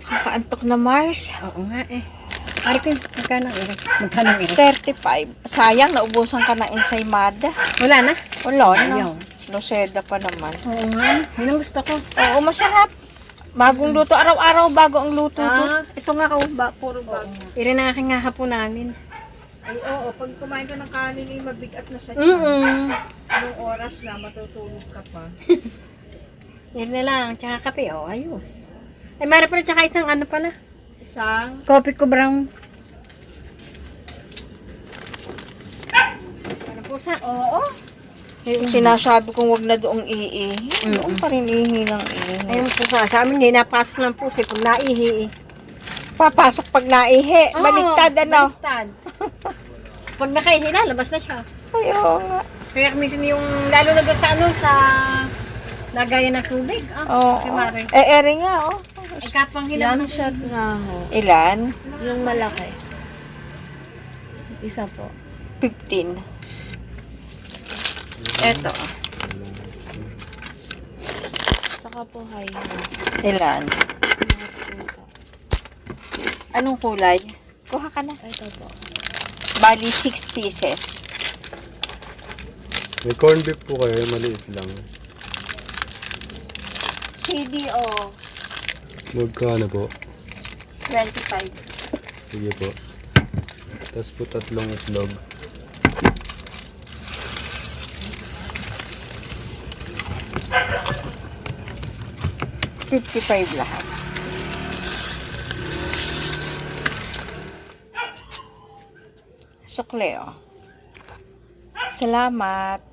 Kakaantok na, Mars. Oo nga eh. Ari ko, magkano ang iri? Magkano ang iri? 35. Sayang, naubusan ka ng ensaymada. Wala na? Wala na. Ayaw. Luceda pa naman. Oo nga. Yun ang gusto ko. Oo, masarap. Bagong luto. Araw-araw bago ang luto. Ah. Ito nga, puro bago. Iri na aking nga hapunanin. Ay, oo. Pag kumain ka ng kanin, mabigat na sa Anong oras na, matutulog ka pa. Iri na lang. Tsaka kape. Oh, ayos. Ay, mara pala tsaka isang ano pala. Isang, Coffee ko brown. Ano po sa? oo. Sinasabi kong wag na doong iihi. Doon pa rin ihi ng ihi. Ayun po sa amin eh. Napasok ng puso kung naihi eh. Papasok pag naihi. Baliktad, ano? Baliktad. Pag nakaihi, lalabas na siya. Ay, oo nga. Kaya minsan yung, lalo na doon sa ano, sa lagayan ng tubig. Oo. Si Mare. Eri nga, oh. Ay, kapang hilang. Yung shot nga ho. Ilan? Yung malaki. Isa po. 15. Eto. Tsaka po high ho. Ilan? Anong kulay? Kuha ka na. Ito po. Bali, 6 pieces. May corned beef po kayo, maliit lang. CDO, Magkano po? 25. Sige po. Tapos po 3 itlog. $55 lahat. Sukle, oh. Salamat.